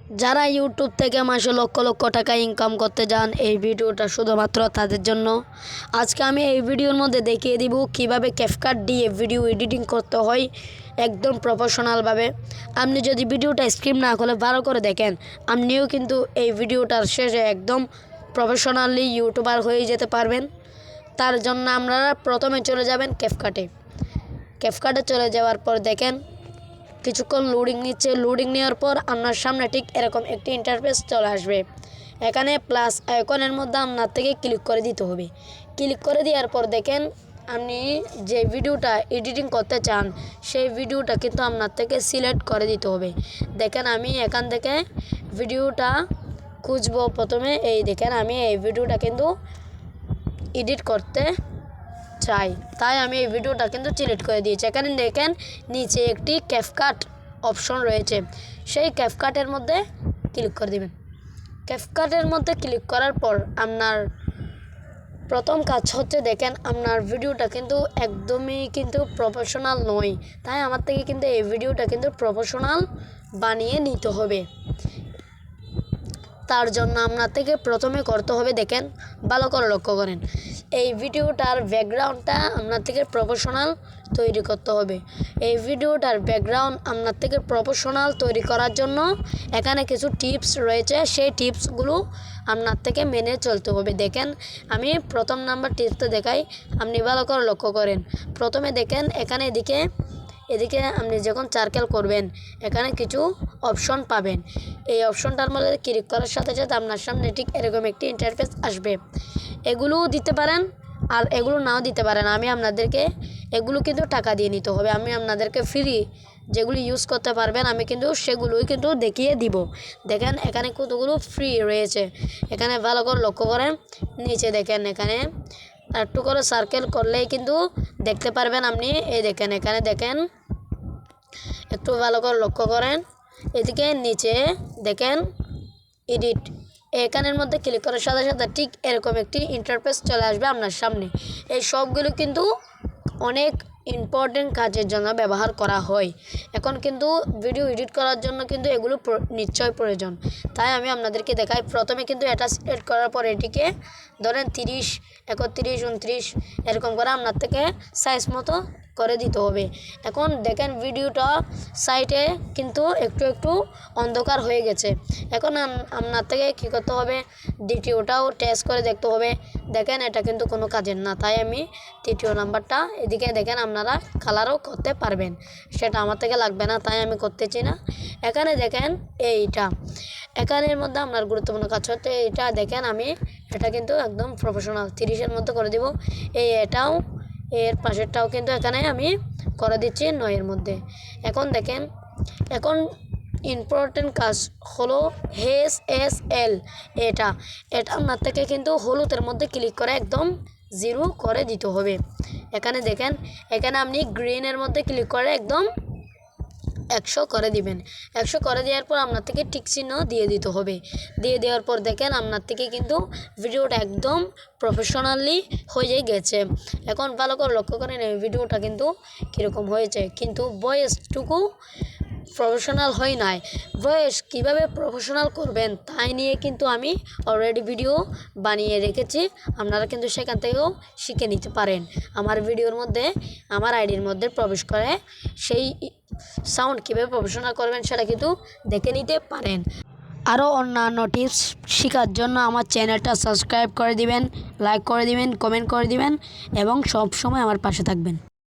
যারা ইউটিউব থেকে মাসে লক্ষ লক্ষ টাকা ইনকাম করতে যান, এই ভিডিওটা শুধুমাত্র তাদের জন্য। আজকে আমি এই ভিডিওর মধ্যে দেখিয়ে দিব কিভাবে ক্যাপকাট দিয়ে ভিডিও এডিটিং করতে হয় একদম প্রফেশনালভাবে। আপনি যদি ভিডিওটা স্ক্রিপ্ট না করে ভালো করে দেখেন, আপনিও কিন্তু এই ভিডিওটার শেষে একদম প্রফেশনালি ইউটিউবার হয়ে যেতে পারবেন। তার জন্য আপনারা প্রথমে চলে যাবেন ক্যাপকাটে চলে যাওয়ার পর দেখেন কিছুক্ষণ লোডিং নিচ্ছে। লোডিং নেওয়ার পর আপনার সামনে ঠিক এরকম একটি ইন্টারফেস চলে আসবে। এখানে প্লাস আইকনের মধ্যে আপনার থেকে ক্লিক করে দিতে হবে। ক্লিক করে দেওয়ার পর দেখেন আপনি যে ভিডিওটা এডিটিং করতে চান সেই ভিডিওটা কিন্তু আপনার থেকে সিলেক্ট করে দিতে হবে। দেখেন আমি এখান থেকে ভিডিওটা খুঁজবো। প্রথমে এই দেখেন আমি এই ভিডিওটা কিন্তু এডিট করতে চাই, তাই আমি এই ভিডিওটা কিন্তু সিলেক্ট করে দিয়েছি। এখানে দেখেন নিচে একটি ক্যাপকাট অপশন রয়েছে, সেই ক্যাপকাটের মধ্যে ক্লিক করে দিবেন। ক্যাপকাটের মধ্যে ক্লিক করার পর আপনার প্রথম কাজ হচ্ছে দেখেন আপনার ভিডিওটা কিন্তু একদমই কিন্তু প্রফেশনাল নয়, তাই আমার থেকে কিন্তু এই ভিডিওটা কিন্তু প্রফেশনাল বানিয়ে নিতে হবে। তার জন্য আপনার থেকে প্রথমে করতে হবে দেখেন ভালো করে লক্ষ্য করেন, এই ভিডিওটার ব্যাকগ্রাউন্ডটা আপনার থেকে প্রফেশনাল তৈরি করতে হবে। এই ভিডিওটার ব্যাকগ্রাউন্ড আপনার থেকে প্রফেশনাল তৈরি করার জন্য এখানে কিছু টিপস রয়েছে, সেই টিপসগুলো আপনার থেকে মেনে চলতে হবে। দেখেন আমি প্রথম নাম্বার টিপসটা দেখাই, আপনি ভালো করে লক্ষ্য করেন। প্রথমে দেখেন এখানে এদিকে আপনি যখন সার্কেল করবেন এখানে কিছু অপশন পাবেন। এই অপশনটার মধ্যে ক্লিক করার সাথে সাথে আপনার সামনে ঠিক এরকম একটি ইন্টারফেস আসবে। এগুলোও দিতে পারেন আর এগুলো নাও দিতে পারেন। আমি আপনাদেরকে এগুলো কিন্তু টাকা দিয়ে নিতে হবে, আমি আপনাদেরকে ফ্রি যেগুলো ইউজ করতে পারবেন আমি কিন্তু সেগুলোই কিন্তু দেখিয়ে দিব। দেখেন এখানে কতগুলো ফ্রি রয়েছে, এখানে ভালো করে লক্ষ্য করেন। নিচে দেখেন এখানে একটু করে সার্কেল করলেই কিন্তু দেখতে পারবেন আপনি। এই দেখেন এখানে দেখেন একটু ভালো করে লক্ষ্য করেন, এদিকে নিচে দেখেন এডিট, এখানের মধ্যে ক্লিক করার সাথে সাথে ঠিক এরকম একটি ইন্টারফেস চলে আসবে আপনার সামনে। এই সবগুলো কিন্তু অনেক ইম্পর্টেন্ট কাজের জন্য ব্যবহার করা হয়। এখন কিন্তু ভিডিও এডিট করার জন্য কিন্তু এগুলো নিশ্চয় প্রয়োজন, তাই আমি আপনাদেরকে দেখাই। প্রথমে কিন্তু এটা সিলেক্ট করার পর এটিকে ধরেন 30, 31, 29 এরকম করে আপনার থেকে সাইজ মতো করে দিতে হবে। এখন দেখেন ভিডিওটা সাইটে কিন্তু একটু একটু অন্ধকার হয়ে গেছে। এখন আপনার থেকে কী করতে হবে, দ্বিতীয়টাও টেস্ট করে দেখতে হবে। দেখেন এটা কিন্তু কোনো কাজের না, তাই আমি তৃতীয় নাম্বারটা এদিকে দেখেন আপনারা কালারও করতে পারবেন, সেটা আমার থেকে লাগবে না, তাই আমি করতেছি না। এখানে দেখেন এখানের মধ্যে আপনার গুরুত্বপূর্ণ কাজ হচ্ছে এটা দেখেন আমি এটা কিন্তু একদম প্রফেশনাল 30-এর মধ্যে করে দিব। এটাও এর পাশেরটাও কিন্তু এখানে আমি করে দিচ্ছি 9-এর মধ্যে। এখন দেখেন এখন ইম্পর্টেন্ট কাজ হলো HSL, এটা আপনার থেকে কিন্তু হলুদের মধ্যে ক্লিক করে একদম 0 করে দিতে হবে। এখানে দেখেন এখানে আপনি গ্রিনের মধ্যে ক্লিক করে একদম 100 করে দিবেন। 100 করে দেওয়ার পর আপনার থেকে টিক চিহ্ন দিয়ে দিতে হবে। দিয়ে দেওয়ার পর দেখেন আপনার থেকে কিন্তু ভিডিওটা একদম প্রফেশনালি হয়ে গেছে। এখন ভালো করে লক্ষ্য করেন এই ভিডিওটা কিন্তু কীরকম হয়েছে, কিন্তু ভয়েসটুকু প্রফেশনাল হয় নাই। ভয়েস কীভাবে প্রফেশনাল করবেন তাই নিয়ে কিন্তু আমি অলরেডি ভিডিও বানিয়ে রেখেছি, আপনারা কিন্তু সেখান থেকেও শিখে নিতে পারেন। আমার ভিডিওর মধ্যে আমার আইডির মধ্যে প্রবেশ করে সেই সাউন্ড কীভাবে প্রফেশনাল করবেন সেটা কিন্তু দেখে নিতে পারেন। আরও অন্যান্য টিপস শেখার জন্য আমার চ্যানেলটা সাবস্ক্রাইব করে দিবেন, লাইক করে দিবেন, কমেন্ট করে দিবেন এবং সব সময় আমার পাশে থাকবেন।